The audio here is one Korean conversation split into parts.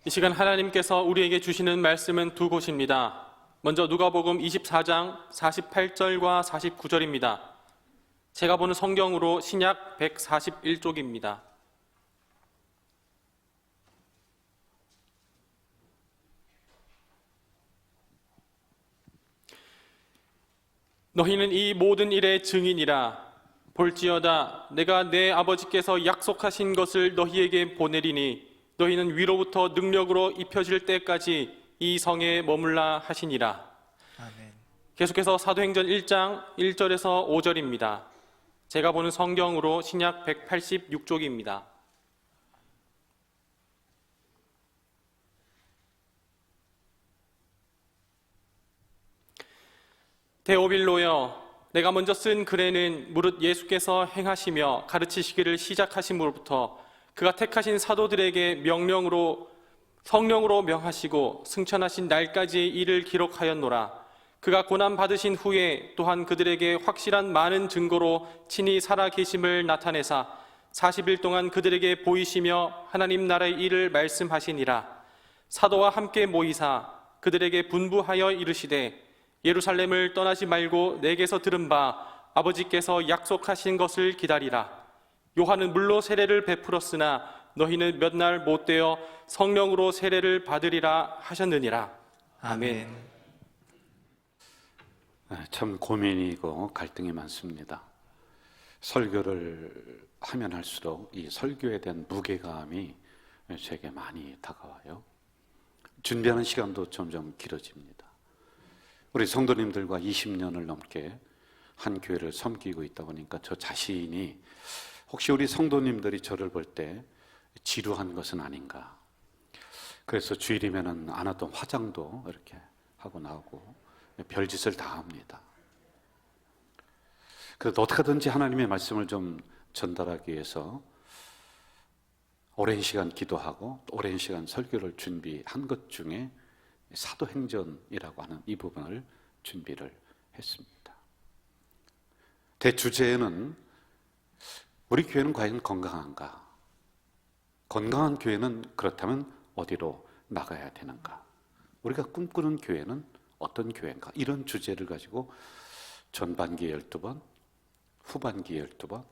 이 시간 하나님께서 우리에게 주시는 말씀은 두 곳입니다. 먼저 누가복음 24장 48절과 49절입니다. 제가 보는 성경으로 신약 141쪽입니다. 너희는 이 모든 일의 증인이라. 볼지어다 내가 내 아버지께서 약속하신 것을 너희에게 보내리니 너희는 위로부터 능력으로 입혀질 때까지 이 성에 머물라 하시니라. 아멘. 계속해서 사도행전 1장 1절에서 5절입니다. 제가 보는 성경으로 신약 186쪽입니다. 데오빌로여, 내가 먼저 쓴 글에는 무릇 예수께서 행하시며 가르치시기를 시작하심으로부터 그가 택하신 사도들에게 명령으로 성령으로 명하시고 승천하신 날까지 이를 기록하였노라. 그가 고난 받으신 후에 또한 그들에게 확실한 많은 증거로 친히 살아 계심을 나타내사 40일 동안 그들에게 보이시며 하나님 나라의 일을 말씀하시니라. 사도와 함께 모이사 그들에게 분부하여 이르시되 예루살렘을 떠나지 말고 내게서 들은 바 아버지께서 약속하신 것을 기다리라. 요한은 물로 세례를 베풀었으나 너희는 몇 날 못 되어 성령으로 세례를 받으리라 하셨느니라. 아멘. 참 고민이고 갈등이 많습니다. 설교를 하면 할수록 이 설교에 대한 무게감이 제게 많이 다가와요. 준비하는 시간도 점점 길어집니다. 우리 성도님들과 20년을 넘게 한 교회를 섬기고 있다 보니까 저 자신이 혹시 우리 성도님들이 저를 볼 때 지루한 것은 아닌가. 그래서 주일이면은 안 하던 화장도 이렇게 하고 나오고 별짓을 다 합니다. 그래도 어떻게든지 하나님의 말씀을 좀 전달하기 위해서 오랜 시간 기도하고 오랜 시간 설교를 준비한 것 중에 사도행전이라고 하는 이 부분을 준비를 했습니다. 대주제는 우리 교회는 과연 건강한가? 건강한 교회는 그렇다면 어디로 나가야 되는가? 우리가 꿈꾸는 교회는 어떤 교회인가? 이런 주제를 가지고 전반기에 12번, 후반기에 12번,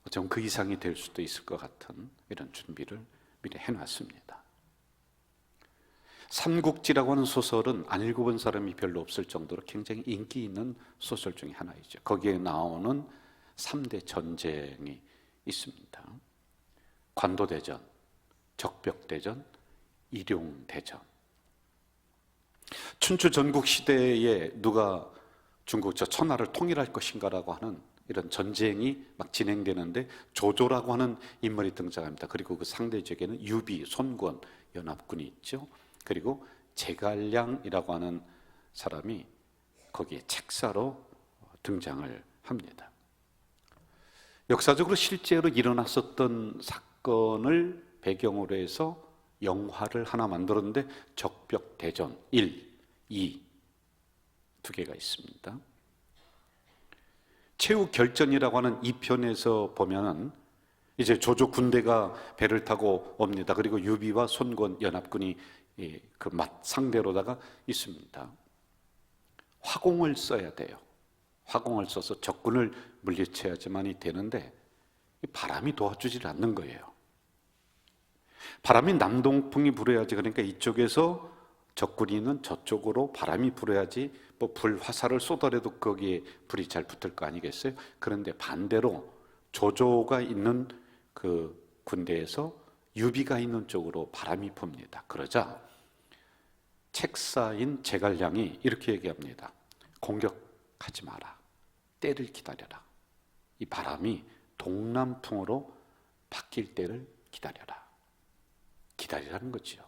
어쩌면 그 이상이 될 수도 있을 것 같은 이런 준비를 미리 해놨습니다. 삼국지라고 하는 소설은 안 읽어본 사람이 별로 없을 정도로 굉장히 인기 있는 소설 중에 하나이죠. 거기에 나오는 3대 전쟁이 있습니다. 관도대전, 적벽대전, 일용대전. 춘추 전국 시대에 누가 중국 저 천하를 통일할 것인가라고 하는 이런 전쟁이 막 진행되는데 조조라고 하는 인물이 등장합니다. 그리고 그 상대 지역에는 유비, 손권 연합군이 있죠. 그리고 제갈량이라고 하는 사람이 거기에 책사로 등장을 합니다. 역사적으로 실제로 일어났었던 사건을 배경으로 해서 영화를 하나 만들었는데 적벽대전 1, 2 두 개가 있습니다. 최후결전이라고 하는 2편에서 보면은 이제 조조 군대가 배를 타고 옵니다. 그리고 유비와 손권 연합군이 그 상대로다가 있습니다. 화공을 써야 돼요. 화공을 써서 적군을 물리쳐야지만이 되는데 바람이 도와주질 않는 거예요. 바람이 남동풍이 불어야지, 그러니까 이쪽에서 적군이 있는 저쪽으로 바람이 불어야지 뭐 불 화살을 쏘더라도 거기에 불이 잘 붙을 거 아니겠어요? 그런데 반대로 조조가 있는 그 군대에서 유비가 있는 쪽으로 바람이 붑니다. 그러자 책사인 제갈량이 이렇게 얘기합니다. 공격하지 마라. 때를 기다려라. 이 바람이 동남풍으로 바뀔 때를 기다려라. 기다리라는 거죠.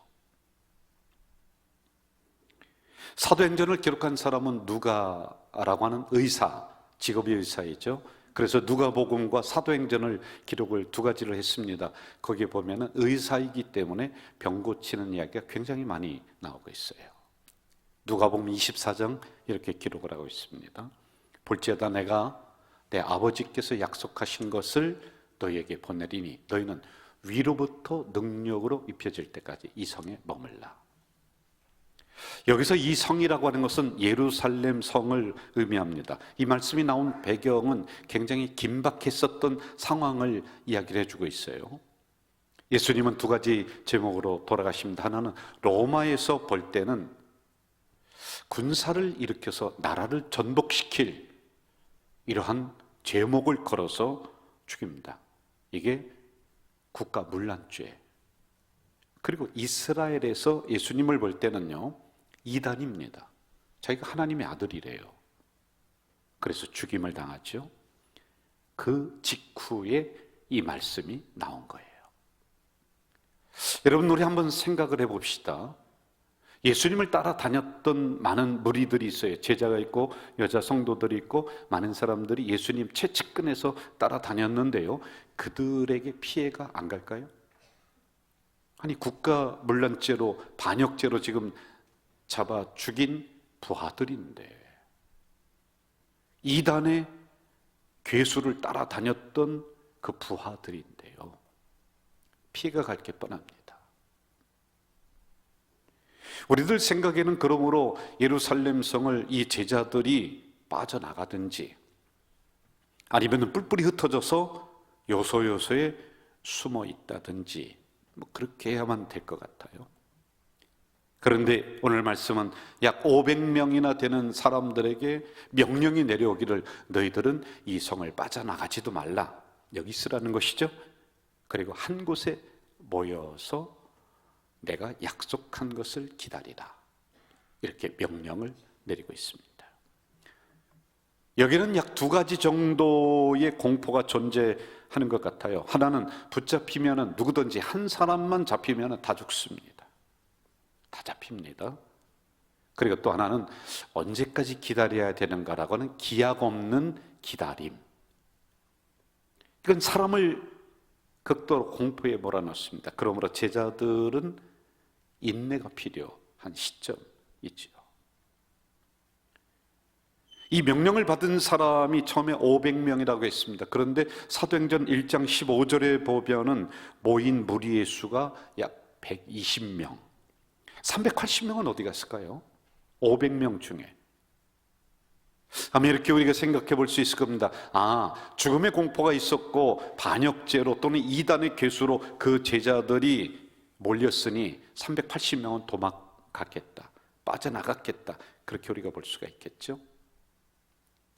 사도행전을 기록한 사람은 누가라고 하는 의사, 직업이 의사이죠. 그래서 누가복음과 사도행전을 기록을 두 가지를 했습니다. 거기에 보면은 의사이기 때문에 병 고치는 이야기가 굉장히 많이 나오고 있어요. 누가복음 24장 이렇게 기록을 하고 있습니다. 볼지어다 내가 내 아버지께서 약속하신 것을 너희에게 보내리니 너희는 위로부터 능력으로 입혀질 때까지 이 성에 머물라. 여기서 이 성이라고 하는 것은 예루살렘 성을 의미합니다. 이 말씀이 나온 배경은 굉장히 긴박했었던 상황을 이야기를 해주고 있어요. 예수님은 두 가지 제목으로 돌아가십니다. 하나는 로마에서 볼 때는 군사를 일으켜서 나라를 전복시킬 이러한 제목을 걸어서 죽입니다. 이게 국가 문란죄. 그리고 이스라엘에서 예수님을 볼 때는요, 이단입니다. 자기가 하나님의 아들이래요. 그래서 죽임을 당하죠. 그 직후에 이 말씀이 나온 거예요. 여러분, 우리 한번 생각을 해봅시다. 예수님을 따라다녔던 많은 무리들이 있어요. 제자가 있고 여자 성도들이 있고 많은 사람들이 예수님 최측근에서 따라다녔는데요, 그들에게 피해가 안 갈까요? 아니, 국가 문란죄로, 반역죄로 지금 잡아 죽인 부하들인데, 이단의 괴수를 따라다녔던 그 부하들인데요, 피해가 갈 게 뻔합니다. 우리들 생각에는 그러므로 예루살렘 성을 이 제자들이 빠져나가든지 아니면 뿔뿔이 흩어져서 요소요소에 숨어 있다든지 뭐 그렇게 해야만 될 것 같아요. 그런데 오늘 말씀은 약 500명이나 되는 사람들에게 명령이 내려오기를 너희들은 이 성을 빠져나가지도 말라, 여기 있으라는 것이죠. 그리고 한 곳에 모여서 내가 약속한 것을 기다리라, 이렇게 명령을 내리고 있습니다. 여기는 약 두 가지 정도의 공포가 존재하는 것 같아요. 하나는 붙잡히면 누구든지 한 사람만 잡히면 다 죽습니다. 다 잡힙니다. 그리고 또 하나는 언제까지 기다려야 되는가라고 하는 기약 없는 기다림. 이건 사람을 극도로 공포에 몰아넣습니다. 그러므로 제자들은 인내가 필요한 시점이지요. 이 명령을 받은 사람이 처음에 500명이라고 했습니다. 그런데 사도행전 1장 15절에 보면은 모인 무리의 수가 약 120명. 380명은 어디 갔을까요? 500명 중에. 아마 이렇게 우리가 생각해 볼 수 있을 겁니다. 죽음의 공포가 있었고 반역죄로 또는 이단의 괴수로 그 제자들이 몰렸으니 380명은 도망갔겠다, 빠져나갔겠다, 그렇게 우리가 볼 수가 있겠죠.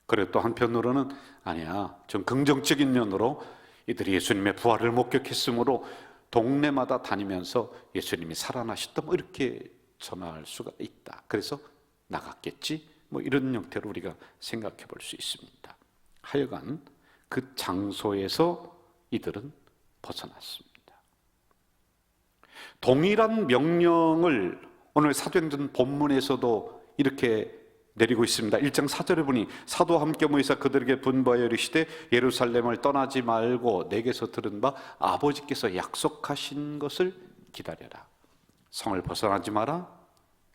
그리고 또 한편으로는 아니야, 좀 긍정적인 면으로 이들이 예수님의 부활을 목격했으므로 동네마다 다니면서 예수님이 살아나셨다, 뭐 이렇게 전할 수가 있다. 그래서 나갔겠지, 뭐 이런 형태로 우리가 생각해 볼 수 있습니다. 하여간 그 장소에서 이들은 벗어났습니다. 동일한 명령을 오늘 사도행전 본문에서도 이렇게 내리고 있습니다. 1장 4절에 보니 사도와 함께 모이사 그들에게 분부하여 이르시되 예루살렘을 떠나지 말고 내게서 들은 바 아버지께서 약속하신 것을 기다려라. 성을 벗어나지 마라,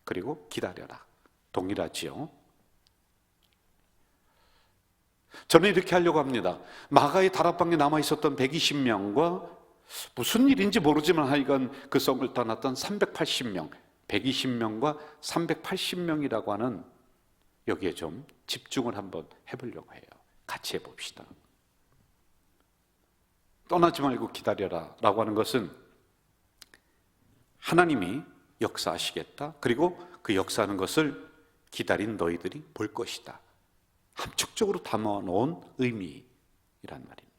그리고 기다려라. 동일하지요. 저는 이렇게 하려고 합니다. 마가의 다락방에 남아있었던 120명과 무슨 일인지 모르지만 하여간 그 성을 떠났던 380명, 120명과 380명이라고 하는 여기에 좀 집중을 한번 해보려고 해요. 같이 해봅시다. 떠나지 말고 기다려라 라고 하는 것은 하나님이 역사하시겠다, 그리고 그 역사하는 것을 기다린 너희들이 볼 것이다, 함축적으로 담아놓은 의미란 말입니다.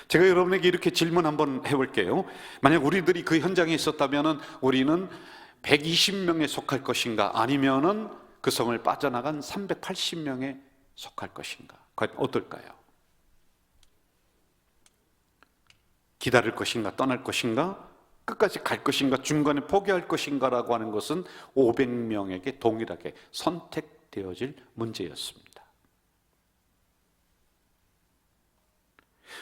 제가 여러분에게 이렇게 질문 한번 해볼게요. 만약 우리들이 그 현장에 있었다면 우리는 120명에 속할 것인가, 아니면은 그 성을 빠져나간 380명에 속할 것인가? 과연 어떨까요? 기다릴 것인가, 떠날 것인가, 끝까지 갈 것인가, 중간에 포기할 것인가 라고 하는 것은 500명에게 동일하게 선택되어질 문제였습니다.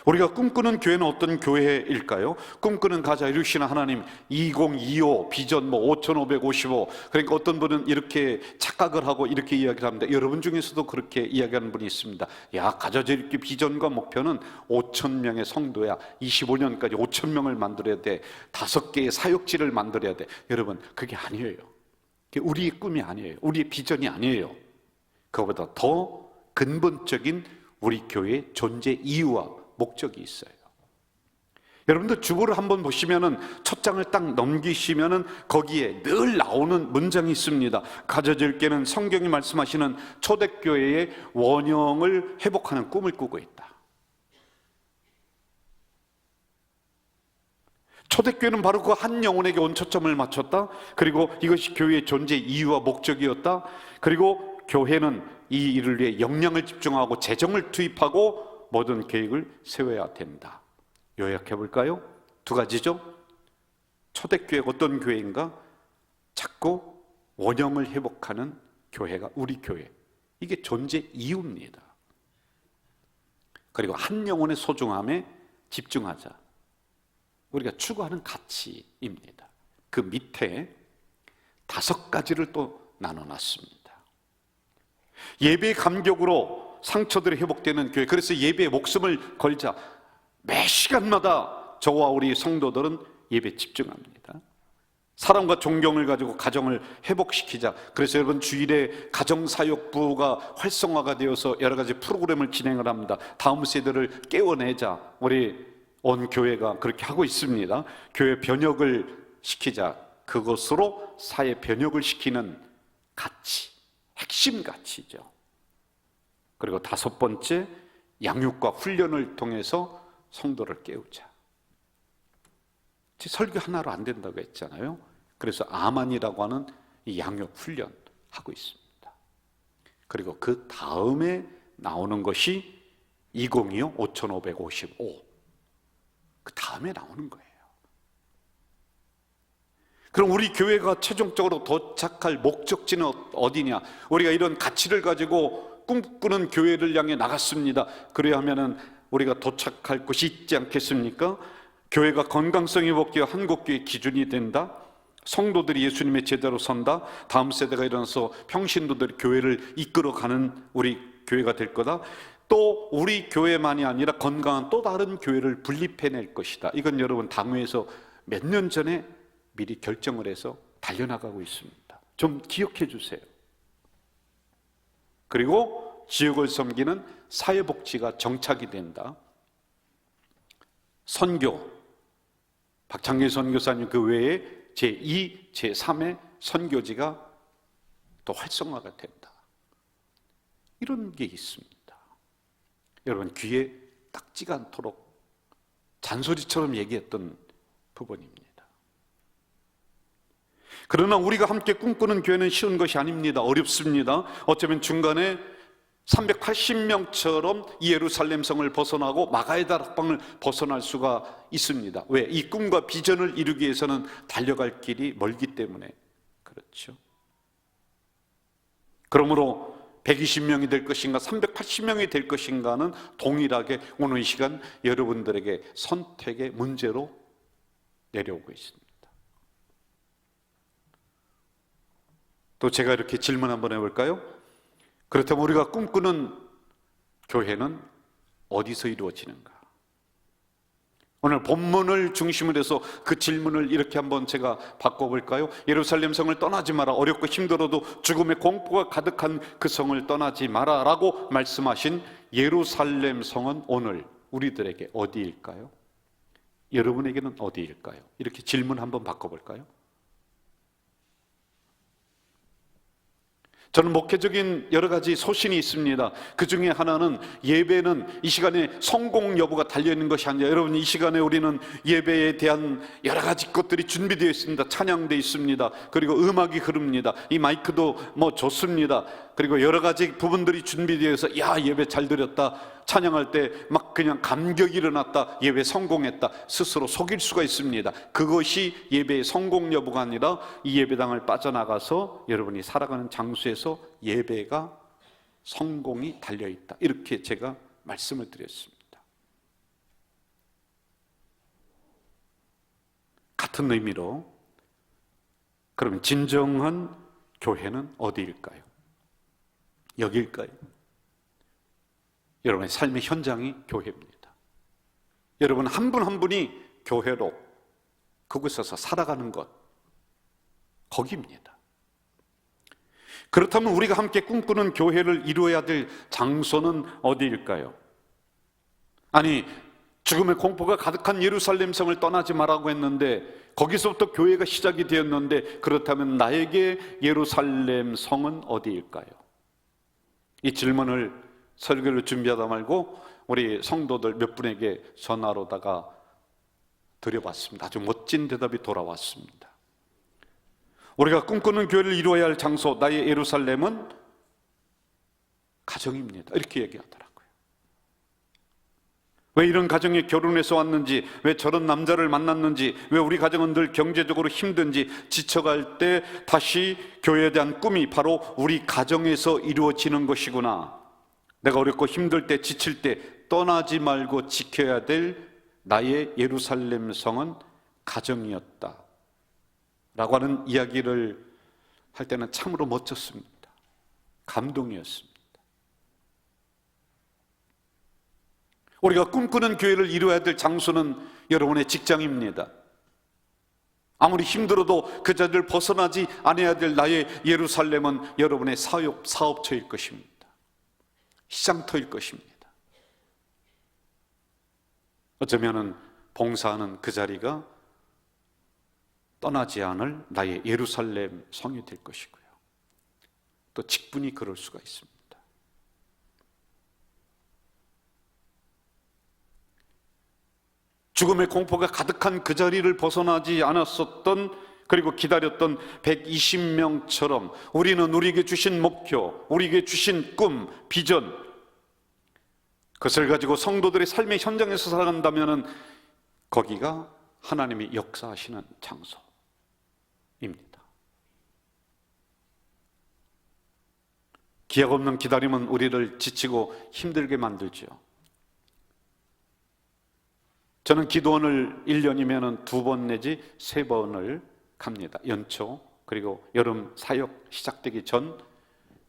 우리가 꿈꾸는 교회는 어떤 교회일까요? 꿈꾸는 가자 이루시는 하나님 2025 비전 5555, 그러니까 어떤 분은 이렇게 착각을 하고 이렇게 이야기를 합니다. 여러분 중에서도 그렇게 이야기하는 분이 있습니다. 야, 가자자 이렇게 비전과 목표는 5,000명의 성도야. 25년까지 5,000명을 만들어야 돼. 5개의 사역지를 만들어야 돼. 여러분, 그게 아니에요. 그게 우리의 꿈이 아니에요. 우리의 비전이 아니에요. 그거보다 더 근본적인 우리 교회의 존재 이유와 목적이 있어요. 여러분들 주보를 한번 보시면은 첫 장을 딱 넘기시면은 거기에 늘 나오는 문장이 있습니다. 가져질 게는 성경이 말씀하시는 초대교회의 원형을 회복하는 꿈을 꾸고 있다. 초대교회는 바로 그 한 영혼에게 원초점을 맞췄다. 그리고 이것이 교회의 존재 이유와 목적이었다. 그리고 교회는 이 일을 위해 역량을 집중하고 재정을 투입하고 모든 계획을 세워야 된다. 요약해 볼까요? 두 가지죠. 초대교회가 어떤 교회인가? 자꾸 원형을 회복하는 교회가 우리 교회. 이게 존재 이유입니다. 그리고 한 영혼의 소중함에 집중하자. 우리가 추구하는 가치입니다. 그 밑에 5가지를 또 나눠놨습니다. 예배의 감격으로 상처들이 회복되는 교회. 그래서 예배에 목숨을 걸자. 매 시간마다 저와 우리 성도들은 예배에 집중합니다. 사랑과 존경을 가지고 가정을 회복시키자. 그래서 여러분 주일에 가정사역부가 활성화가 되어서 여러 가지 프로그램을 진행을 합니다. 다음 세대를 깨워내자. 우리 온 교회가 그렇게 하고 있습니다. 교회 변혁을 시키자. 그것으로 사회 변혁을 시키는 가치, 핵심 가치죠. 그리고 5번째, 양육과 훈련을 통해서 성도를 깨우자. 설교 하나로 안 된다고 했잖아요. 그래서 아만이라고 하는 이 양육 훈련 하고 있습니다. 그리고 그 다음에 나오는 것이 2025 5555. 그 다음에 나오는 거예요. 그럼 우리 교회가 최종적으로 도착할 목적지는 어디냐? 우리가 이런 가치를 가지고 꿈꾸는 교회를 향해 나갔습니다. 그래야 하면은 우리가 도착할 곳이 있지 않겠습니까? 교회가 건강성 회복기와 한국교회의 기준이 된다. 성도들이 예수님의 제자로 선다. 다음 세대가 일어나서 평신도들이 교회를 이끌어가는 우리 교회가 될 거다. 또 우리 교회만이 아니라 건강한 또 다른 교회를 분립해낼 것이다. 이건 여러분 당회에서 몇 년 전에 미리 결정을 해서 달려나가고 있습니다. 좀 기억해 주세요. 그리고 지역을 섬기는 사회복지가 정착이 된다. 선교, 박창길 선교사님 그 외에 제2, 제3의 선교지가 또 활성화가 된다. 이런 게 있습니다. 여러분 귀에 딱지가 않도록 잔소리처럼 얘기했던 부분입니다. 그러나 우리가 함께 꿈꾸는 교회는 쉬운 것이 아닙니다. 어렵습니다. 어쩌면 중간에 380명처럼 이 예루살렘 성을 벗어나고 마가에다 락방을 벗어날 수가 있습니다. 왜? 이 꿈과 비전을 이루기 위해서는 달려갈 길이 멀기 때문에 그렇죠. 그러므로 120명이 될 것인가 380명이 될 것인가는 동일하게 오늘 이 시간 여러분들에게 선택의 문제로 내려오고 있습니다. 또 제가 이렇게 질문 한번 해볼까요? 그렇다면 우리가 꿈꾸는 교회는 어디서 이루어지는가? 오늘 본문을 중심으로 해서 그 질문을 이렇게 한번 제가 바꿔볼까요? 예루살렘 성을 떠나지 마라. 어렵고 힘들어도 죽음의 공포가 가득한 그 성을 떠나지 마라 라고 말씀하신 예루살렘 성은 오늘 우리들에게 어디일까요? 여러분에게는 어디일까요? 이렇게 질문 한번 바꿔볼까요? 저는 목회적인 여러 가지 소신이 있습니다. 그 중에 하나는 예배는 이 시간에 성공 여부가 달려있는 것이 아니라 여러분 이 시간에 우리는 예배에 대한 여러 가지 것들이 준비되어 있습니다. 찬양되어 있습니다. 그리고 음악이 흐릅니다. 이 마이크도 좋습니다. 그리고 여러 가지 부분들이 준비되어 있어서 야 예배 잘 드렸다. 찬양할 때 막 그냥 감격이 일어났다. 예배 성공했다. 스스로 속일 수가 있습니다. 그것이 예배의 성공 여부가 아니라 이 예배당을 빠져나가서 여러분이 살아가는 장소에서 예배가 성공이 달려있다. 이렇게 제가 말씀을 드렸습니다. 같은 의미로 그러면 진정한 교회는 어디일까요? 여기일까요? 여러분의 삶의 현장이 교회입니다. 여러분 한 분 한 분이 교회로 그곳에서 살아가는 것, 거기입니다. 그렇다면 우리가 함께 꿈꾸는 교회를 이루어야 될 장소는 어디일까요? 아니, 죽음의 공포가 가득한 예루살렘 성을 떠나지 말라고 했는데 거기서부터 교회가 시작이 되었는데, 그렇다면 나에게 예루살렘 성은 어디일까요? 이 질문을 설교를 준비하다 말고 우리 성도들 몇 분에게 전화로다가 드려봤습니다. 아주 멋진 대답이 돌아왔습니다. 우리가 꿈꾸는 교회를 이루어야 할 장소, 나의 예루살렘은 가정입니다. 이렇게 얘기하더라고요. 왜 이런 가정에 결혼해서 왔는지, 왜 저런 남자를 만났는지, 왜 우리 가정은 늘 경제적으로 힘든지, 지쳐갈 때 다시 교회에 대한 꿈이 바로 우리 가정에서 이루어지는 것이구나. 내가 어렵고 힘들 때, 지칠 때 떠나지 말고 지켜야 될 나의 예루살렘 성은 가정이었다 라고 하는 이야기를 할 때는 참으로 멋졌습니다. 감동이었습니다. 우리가 꿈꾸는 교회를 이루어야 될 장소는 여러분의 직장입니다. 아무리 힘들어도 그 자리를 벗어나지 않아야 될 나의 예루살렘은 여러분의 사업처일 것입니다. 시장터일 것입니다. 어쩌면은 봉사하는 그 자리가 떠나지 않을 나의 예루살렘 성이 될 것이고요. 또 직분이 그럴 수가 있습니다. 죽음의 공포가 가득한 그 자리를 벗어나지 않았었던, 그리고 기다렸던 120명처럼 우리는 우리에게 주신 목표, 우리에게 주신 꿈, 비전, 그것을 가지고 성도들의 삶의 현장에서 살아간다면 거기가 하나님이 역사하시는 장소입니다. 기약 없는 기다림은 우리를 지치고 힘들게 만들죠. 저는 기도원을 1년이면 2번 내지 3번을 갑니다. 연초, 그리고 여름 사역 시작되기 전,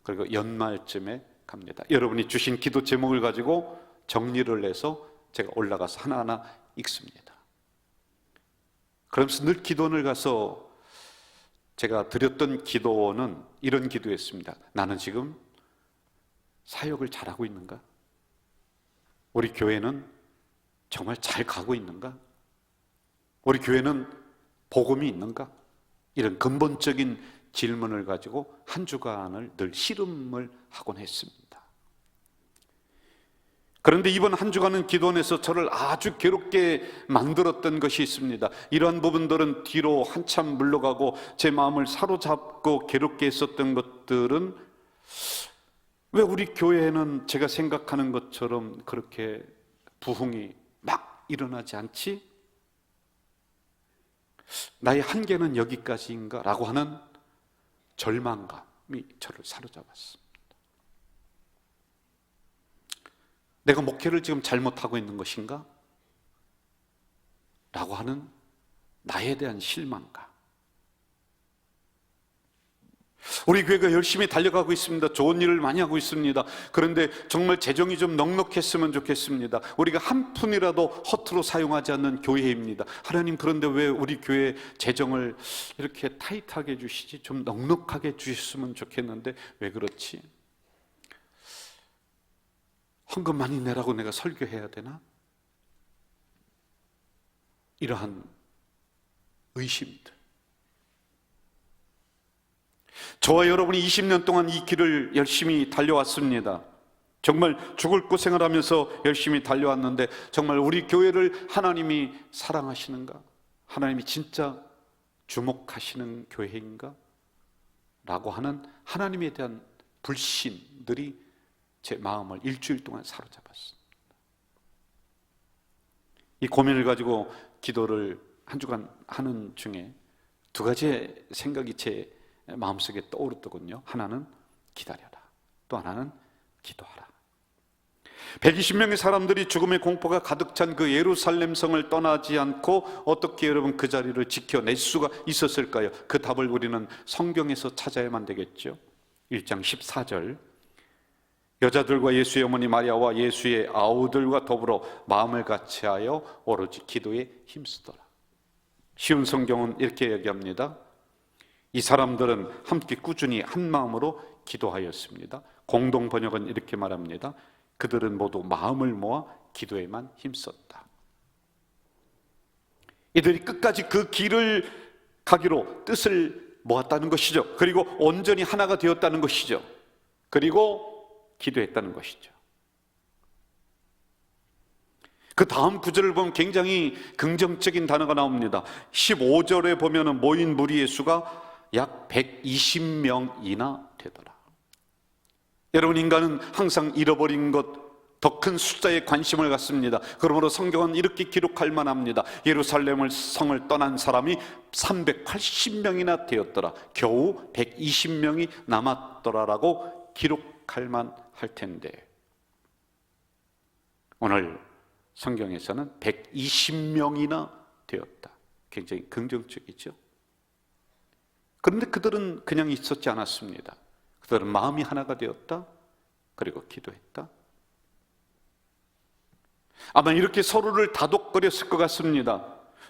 그리고 연말쯤에 갑니다. 여러분이 주신 기도 제목을 가지고 정리를 해서 제가 올라가서 하나하나 읽습니다. 그러면서 늘 기도원을 가서 제가 드렸던 기도는 이런 기도였습니다. 나는 지금 사역을 잘하고 있는가? 우리 교회는 정말 잘 가고 있는가? 우리 교회는 복음이 있는가? 이런 근본적인 질문을 가지고 한 주간을 늘 씨름을 하곤 했습니다. 그런데 이번 한 주간은 기도원에서 저를 아주 괴롭게 만들었던 것이 있습니다. 이러한 부분들은 뒤로 한참 물러가고 제 마음을 사로잡고 괴롭게 했었던 것들은, 왜 우리 교회에는 제가 생각하는 것처럼 그렇게 부흥이 막 일어나지 않지? 나의 한계는 여기까지인가? 라고 하는 절망감이 저를 사로잡았습니다. 내가 목회를 지금 잘못하고 있는 것인가? 라고 하는 나에 대한 실망감. 우리 교회가 열심히 달려가고 있습니다. 좋은 일을 많이 하고 있습니다. 그런데 정말 재정이 좀 넉넉했으면 좋겠습니다. 우리가 한 푼이라도 허투루 사용하지 않는 교회입니다. 하나님, 그런데 왜 우리 교회 재정을 이렇게 타이트하게 해주시지? 좀 넉넉하게 해주셨으면 좋겠는데 왜 그렇지? 헌금 많이 내라고 내가 설교해야 되나? 이러한 의심들. 저와 여러분이 20년 동안 이 길을 열심히 달려왔습니다. 정말 죽을 고생을 하면서 열심히 달려왔는데, 정말 우리 교회를 하나님이 사랑하시는가? 하나님이 진짜 주목하시는 교회인가? 라고 하는 하나님에 대한 불신들이 제 마음을 일주일 동안 사로잡았습니다. 이 고민을 가지고 기도를 한 주간 하는 중에 2가지의 생각이 제 마음속에 떠오르더군요. 하나는 기다려라, 또 하나는 기도하라. 120명의 사람들이 죽음의 공포가 가득 찬 그 예루살렘 성을 떠나지 않고 어떻게 여러분 그 자리를 지켜낼 수가 있었을까요? 그 답을 우리는 성경에서 찾아야만 되겠죠. 1장 14절, 여자들과 예수의 어머니 마리아와 예수의 아우들과 더불어 마음을 같이하여 오로지 기도에 힘쓰더라. 쉬운 성경은 이렇게 얘기합니다. 이 사람들은 함께 꾸준히 한 마음으로 기도하였습니다. 공동 번역은 이렇게 말합니다. 그들은 모두 마음을 모아 기도에만 힘썼다. 이들이 끝까지 그 길을 가기로 뜻을 모았다는 것이죠. 그리고 온전히 하나가 되었다는 것이죠. 그리고 기도했다는 것이죠. 그 다음 구절을 보면 굉장히 긍정적인 단어가 나옵니다. 15절에 보면 모인 무리의 수가 약 120명이나 되더라. 여러분, 인간은 항상 잃어버린 것, 더 큰 숫자에 관심을 갖습니다. 그러므로 성경은 이렇게 기록할 만합니다. 예루살렘을 성을 떠난 사람이 380명이나 되었더라. 겨우 120명이 남았더라라고 기록할 만할 텐데, 오늘 성경에서는 120명이나 되었다. 굉장히 긍정적이죠. 그런데 그들은 그냥 있었지 않았습니다. 그들은 마음이 하나가 되었다. 그리고 기도했다. 아마 이렇게 서로를 다독거렸을 것 같습니다.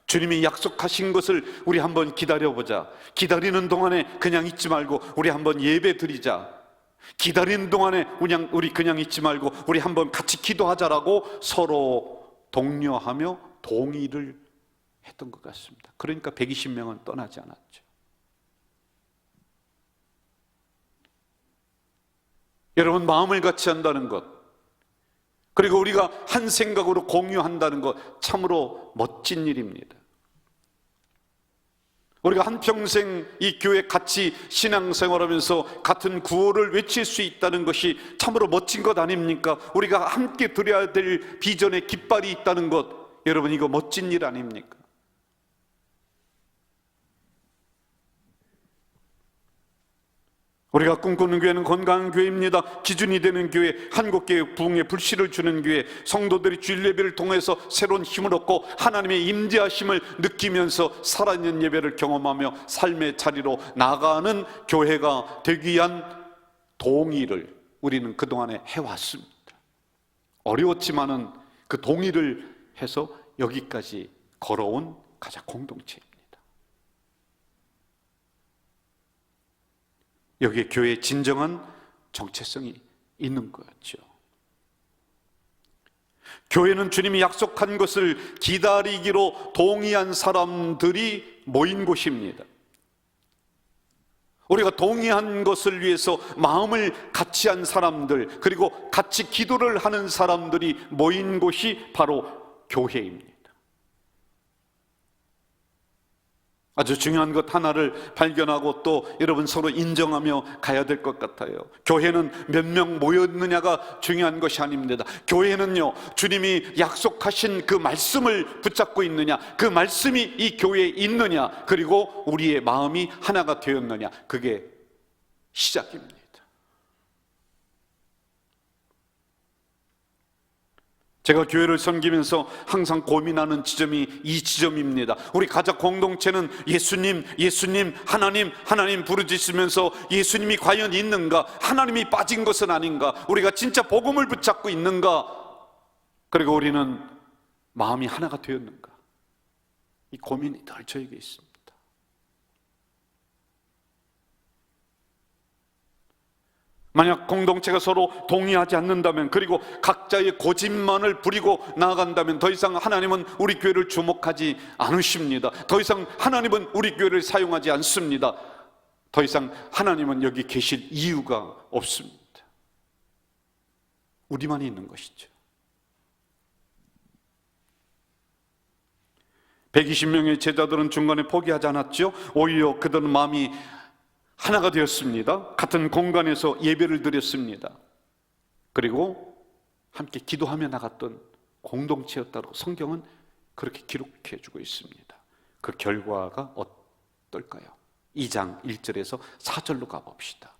주님이 약속하신 것을 우리 한번 기다려보자. 기다리는 동안에 그냥 있지 말고 우리 한번 예배 드리자. 기다리는 동안에 우리 그냥 있지 말고 우리 한번 같이 기도하자라고 서로 독려하며 동의를 했던 것 같습니다. 그러니까 120명은 떠나지 않았죠. 여러분, 마음을 같이 한다는 것, 그리고 우리가 한 생각으로 공유한다는 것, 참으로 멋진 일입니다. 우리가 한평생 이 교회 같이 신앙생활하면서 같은 구호를 외칠 수 있다는 것이 참으로 멋진 것 아닙니까? 우리가 함께 드려야 될 비전에 깃발이 있다는 것, 여러분, 이거 멋진 일 아닙니까? 우리가 꿈꾸는 교회는 건강한 교회입니다. 기준이 되는 교회, 한국교회 부흥에 불씨를 주는 교회, 성도들이 주일 예배를 통해서 새로운 힘을 얻고 하나님의 임재하심을 느끼면서 살아있는 예배를 경험하며 삶의 자리로 나아가는 교회가 되기 위한 동의를 우리는 그동안에 해왔습니다. 어려웠지만은 그 동의를 해서 여기까지 걸어온 가장 공동체입니다. 여기에 교회의 진정한 정체성이 있는 거였죠. 교회는 주님이 약속한 것을 기다리기로 동의한 사람들이 모인 곳입니다. 우리가 동의한 것을 위해서 마음을 같이 한 사람들, 그리고 같이 기도를 하는 사람들이 모인 곳이 바로 교회입니다. 아주 중요한 것 하나를 발견하고 또 여러분 서로 인정하며 가야 될 것 같아요. 교회는 몇 명 모였느냐가 중요한 것이 아닙니다. 교회는요, 주님이 약속하신 그 말씀을 붙잡고 있느냐, 그 말씀이 이 교회에 있느냐, 그리고 우리의 마음이 하나가 되었느냐, 그게 시작입니다. 제가 교회를 섬기면서 항상 고민하는 지점이 이 지점입니다. 우리 가족 공동체는 예수님, 예수님, 하나님, 하나님 부르짖으면서 예수님이 과연 있는가? 하나님이 빠진 것은 아닌가? 우리가 진짜 복음을 붙잡고 있는가? 그리고 우리는 마음이 하나가 되었는가? 이 고민이 늘 저에게 있습니다. 만약 공동체가 서로 동의하지 않는다면, 그리고 각자의 고집만을 부리고 나아간다면 더 이상 하나님은 우리 교회를 주목하지 않으십니다. 더 이상 하나님은 우리 교회를 사용하지 않습니다. 더 이상 하나님은 여기 계실 이유가 없습니다. 우리만이 있는 것이죠. 120명의 제자들은 중간에 포기하지 않았죠. 오히려 그들은 마음이 하나가 되었습니다. 같은 공간에서 예배를 드렸습니다. 그리고 함께 기도하며 나갔던 공동체였다고 성경은 그렇게 기록해 주고 있습니다. 그 결과가 어떨까요? 2장 1절에서 4절로 가봅시다.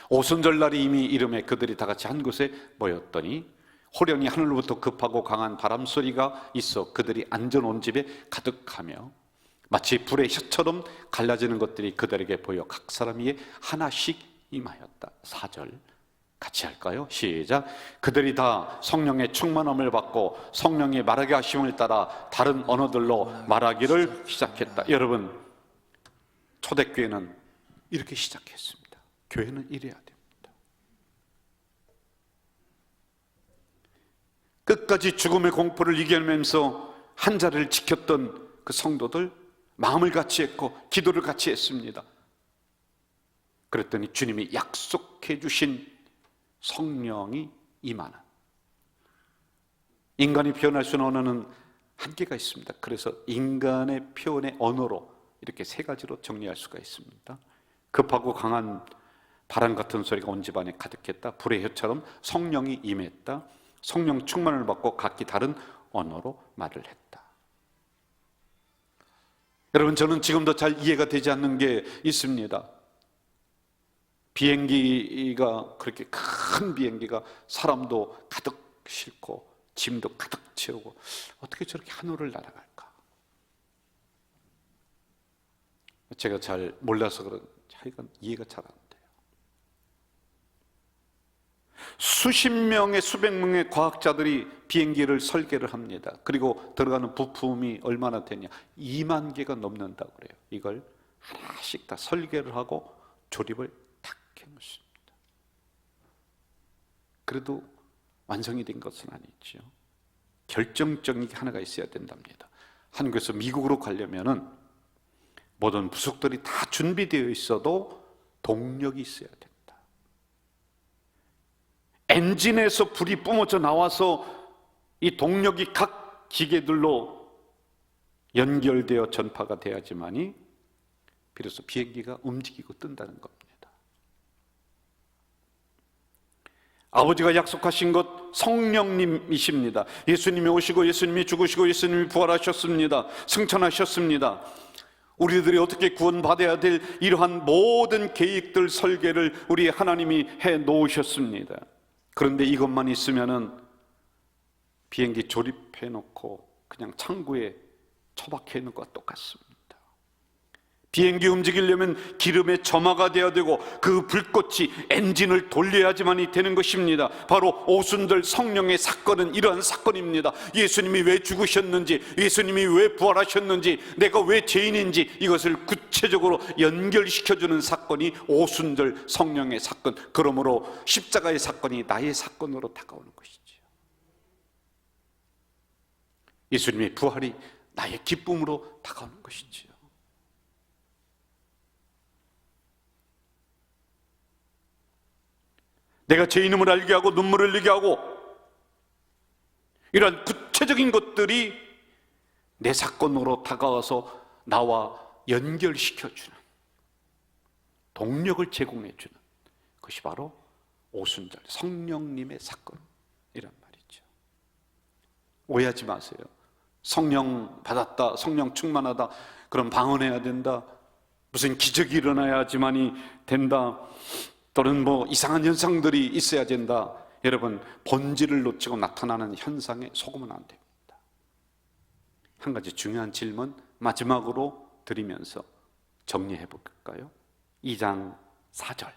오순절날이 이미 이름에 그들이 다 같이 한 곳에 모였더니 호련히 하늘로부터 급하고 강한 바람 소리가 있어 그들이 앉아 놓은 집에 가득하며 마치 불의 혀처럼 갈라지는 것들이 그들에게 보여 각 사람 위에 하나씩 임하였다. 4절 같이 할까요? 시작. 그들이 다 성령의 충만함을 받고 성령의 말하게 하심을 따라 다른 언어들로 말하기를 시작했다. 여러분, 초대교회는 이렇게 시작했습니다. 교회는 이래야 됩니다. 끝까지 죽음의 공포를 이겨내면서 한 자리를 지켰던 그 성도들, 마음을 같이 했고 기도를 같이 했습니다. 그랬더니 주님이 약속해 주신 성령이 임하는, 인간이 표현할 수 있는 언어는 한계가 있습니다. 그래서 인간의 표현의 언어로 이렇게 세 가지로 정리할 수가 있습니다. 급하고 강한 바람 같은 소리가 온 집안에 가득했다. 불의 혀처럼 성령이 임했다. 성령 충만을 받고 각기 다른 언어로 말을 했다. 여러분, 저는 지금도 잘 이해가 되지 않는 게 있습니다. 비행기가, 그렇게 큰 비행기가 사람도 가득 싣고 짐도 가득 채우고 어떻게 저렇게 하늘을 날아갈까? 제가 잘 몰라서 그런, 하여간 이해가 잘 안 돼요. 수십 명의, 수백 명의 과학자들이 비행기를 설계를 합니다. 그리고 들어가는 부품이 얼마나 되냐? 2만 개가 넘는다고 그래요. 이걸 하나씩 다 설계를 하고 조립을 탁 해놓습니다. 그래도 완성이 된 것은 아니죠. 결정적인 게 하나가 있어야 된답니다. 한국에서 미국으로 가려면은 모든 부속들이 다 준비되어 있어도 동력이 있어야 된다. 엔진에서 불이 뿜어져 나와서 이 동력이 각 기계들로 연결되어 전파가 돼야지만이 비로소 비행기가 움직이고 뜬다는 겁니다. 아버지가 약속하신 것 성령님이십니다. 예수님이 오시고 예수님이 죽으시고 예수님이 부활하셨습니다. 승천하셨습니다. 우리들이 어떻게 구원받아야 될 이러한 모든 계획들, 설계를 우리 하나님이 해 놓으셨습니다. 그런데 이것만 있으면은 비행기 조립해 놓고 그냥 창고에 처박혀 있는 것과 똑같습니다. 비행기 움직이려면 기름에 점화가 되어야 되고 그 불꽃이 엔진을 돌려야지만이 되는 것입니다. 바로 오순절 성령의 사건은 이러한 사건입니다. 예수님이 왜 죽으셨는지, 예수님이 왜 부활하셨는지, 내가 왜 죄인인지 이것을 구체적으로 연결시켜주는 사건이 오순절 성령의 사건. 그러므로 십자가의 사건이 나의 사건으로 다가오는 것이죠. 예수님의 부활이 나의 기쁨으로 다가오는 것이지요. 내가 죄인임을 알게 하고 눈물을 흘리게 하고 이러한 구체적인 것들이 내 사건으로 다가와서 나와 연결시켜주는, 동력을 제공해주는 것이 바로 오순절 성령님의 사건이란 말이죠. 오해하지 마세요. 성령 받았다, 성령 충만하다, 그럼 방언해야 된다, 무슨 기적이 일어나야지만이 된다, 또는 뭐 이상한 현상들이 있어야 된다. 여러분, 본질을 놓치고 나타나는 현상에 속으면 안 됩니다. 한 가지 중요한 질문 마지막으로 드리면서 정리해 볼까요? 2장 4절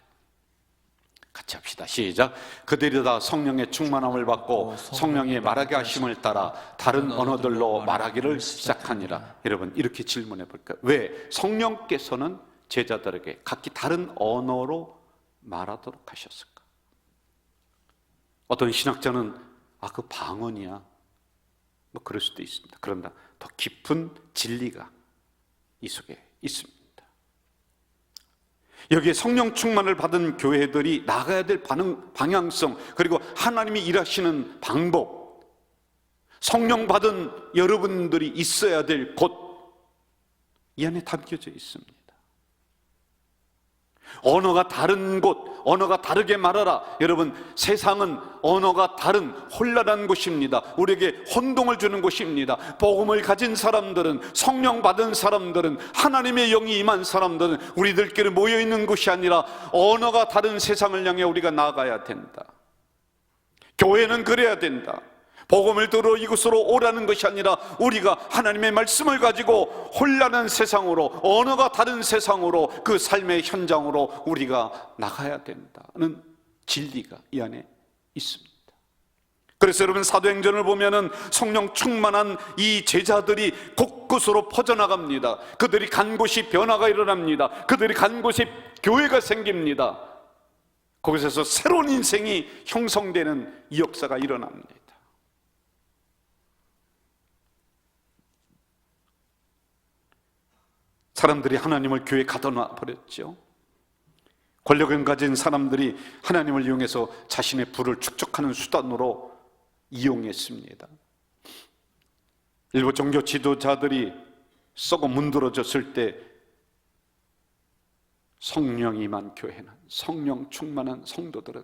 같이 합시다. 시작. 그들이 다 성령의 충만함을 받고 성령의 말하게 하심을 따라 다른 언어들로 말하기를 시작하니라. 여러분, 이렇게 질문해 볼까요? 왜 성령께서는 제자들에게 각기 다른 언어로 말하도록 하셨을까? 어떤 신학자는 그 방언이야, 뭐 그럴 수도 있습니다. 그런다 더 깊은 진리가 이 속에 있습니다. 여기에 성령 충만을 받은 교회들이 나가야 될 방향성, 그리고 하나님이 일하시는 방법, 성령 받은 여러분들이 있어야 될 곳, 이 안에 담겨져 있습니다. 언어가 다른 곳, 언어가 다르게 말하라. 여러분, 세상은 언어가 다른 혼란한 곳입니다. 우리에게 혼동을 주는 곳입니다. 복음을 가진 사람들은, 성령 받은 사람들은, 하나님의 영이 임한 사람들은 우리들끼리 모여있는 곳이 아니라 언어가 다른 세상을 향해 우리가 나아가야 된다. 교회는 그래야 된다. 복음을 들어 이곳으로 오라는 것이 아니라 우리가 하나님의 말씀을 가지고 혼란한 세상으로, 언어가 다른 세상으로, 그 삶의 현장으로 우리가 나가야 된다는 진리가 이 안에 있습니다. 그래서 여러분, 사도행전을 보면은 성령 충만한 이 제자들이 곳곳으로 퍼져나갑니다. 그들이 간 곳이 변화가 일어납니다. 그들이 간 곳이 교회가 생깁니다. 거기서 새로운 인생이 형성되는 이 역사가 일어납니다. 사람들이 하나님을 교회에 가둬놔 버렸죠. 권력을 가진 사람들이 하나님을 이용해서 자신의 부를 축적하는 수단으로 이용했습니다. 일부 종교 지도자들이 썩어 문드러졌을 때 성령이 임한 교회는, 성령 충만한 성도들은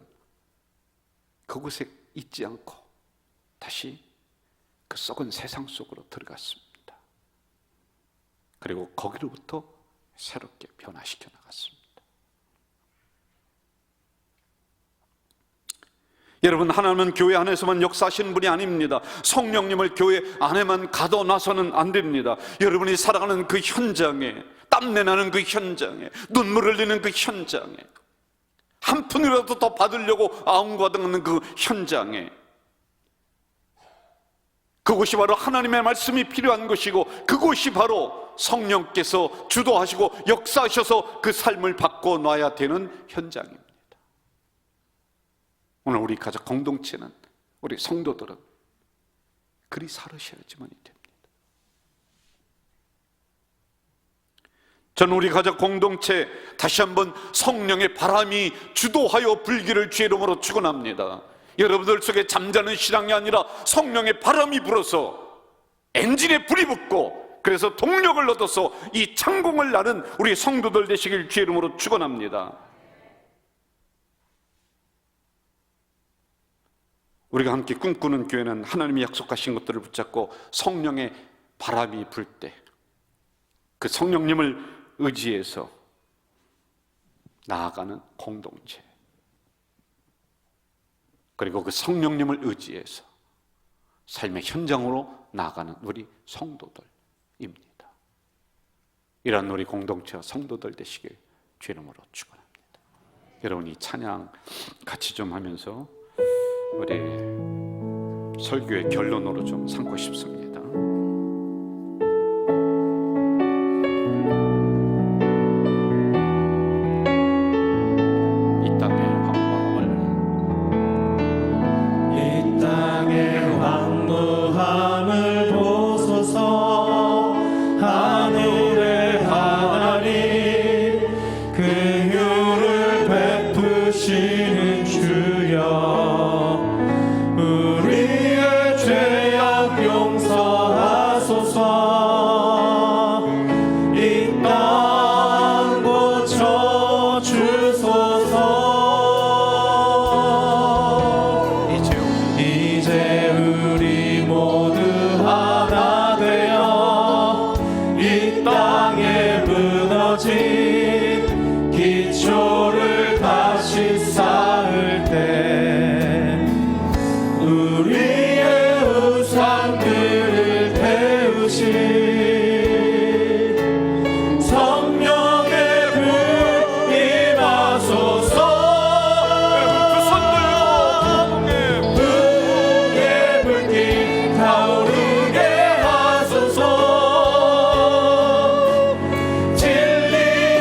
그곳에 있지 않고 다시 그 썩은 세상 속으로 들어갔습니다. 그리고 거기로부터 새롭게 변화시켜 나갔습니다. 여러분, 하나님은 교회 안에서만 역사하시는 분이 아닙니다. 성령님을 교회 안에만 가둬놔서는 안 됩니다. 여러분이 살아가는 그 현장에, 땀내나는 그 현장에, 눈물 흘리는 그 현장에, 한 푼이라도 더 받으려고 아웅거리는 그 현장에, 그곳이 바로 하나님의 말씀이 필요한 것이고, 그곳이 바로 성령께서 주도하시고 역사하셔서 그 삶을 바꿔놔야 되는 현장입니다. 오늘 우리 가족 공동체는, 우리 성도들은 그리 살으셔야지만이 됩니다. 저는 우리 가족 공동체 다시 한번 성령의 바람이 주도하여 불기를 주의 이름으로 축원합니다. 여러분들 속에 잠자는 신앙이 아니라 성령의 바람이 불어서 엔진에 불이 붙고, 그래서 동력을 얻어서 이 창공을 나는 우리 성도들 되시길 주의 이름으로 축원합니다. 우리가 함께 꿈꾸는 교회는 하나님이 약속하신 것들을 붙잡고 성령의 바람이 불 때 그 성령님을 의지해서 나아가는 공동체, 그리고 그 성령님을 의지해서 삶의 현장으로 나아가는 우리 성도들입니다. 이런 우리 공동체와 성도들 되시길 주의 이름으로 축원합니다. 여러분, 이 찬양 같이 좀 하면서 우리 설교의 결론으로 좀 삼고 싶습니다. 타오르게 하소서. 진리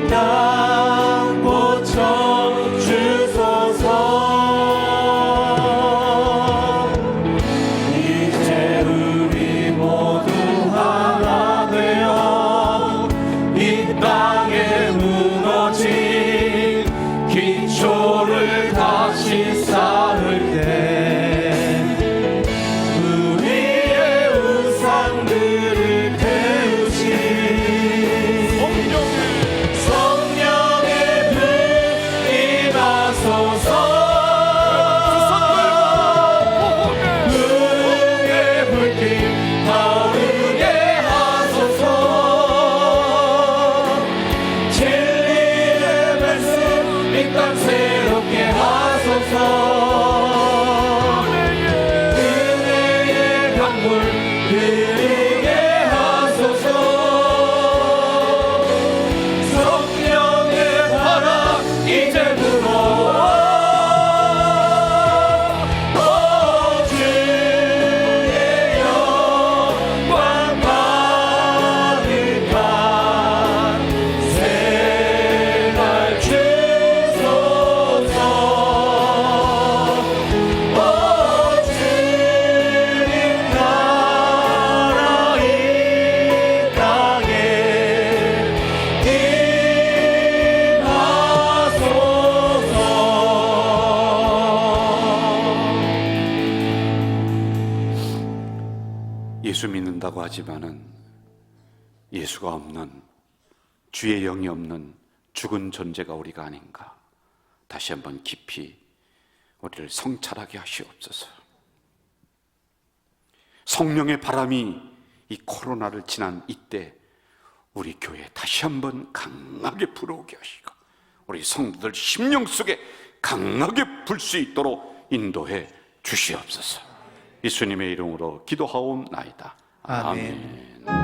땅 고쳐 주소서. 이제 우리 모두 하나 되어 이 땅에 무너진 기초를 다시 쌓을 때 우리의 우상들을 태우신 성령의 불 임하소서. 부흥의 불빛 타오르게 하소서. 진리의 말씀 이 땅 새롭게 하소서. 은혜의 강물 흐르게 하소서. 성령의 바람 이제 불어와. 주의 영광 받으라. 새날 주소서. 주님 나라 이 땅에 임하소서. 예수 믿는다고 하지만은 예수가 없는, 주의 영이 없는 죽은 존재가 우리가 아닌가. 다시 한번 깊이 우리를 성찰하게 하시옵소서. 성령의 바람이 이 코로나를 지난 이때 우리 교회에 다시 한번 강하게 불어오게 하시고 우리 성도들 심령 속에 강하게 불 수 있도록 인도해 주시옵소서. 예수님의 이름으로 기도하옵나이다. 아멘. 아멘.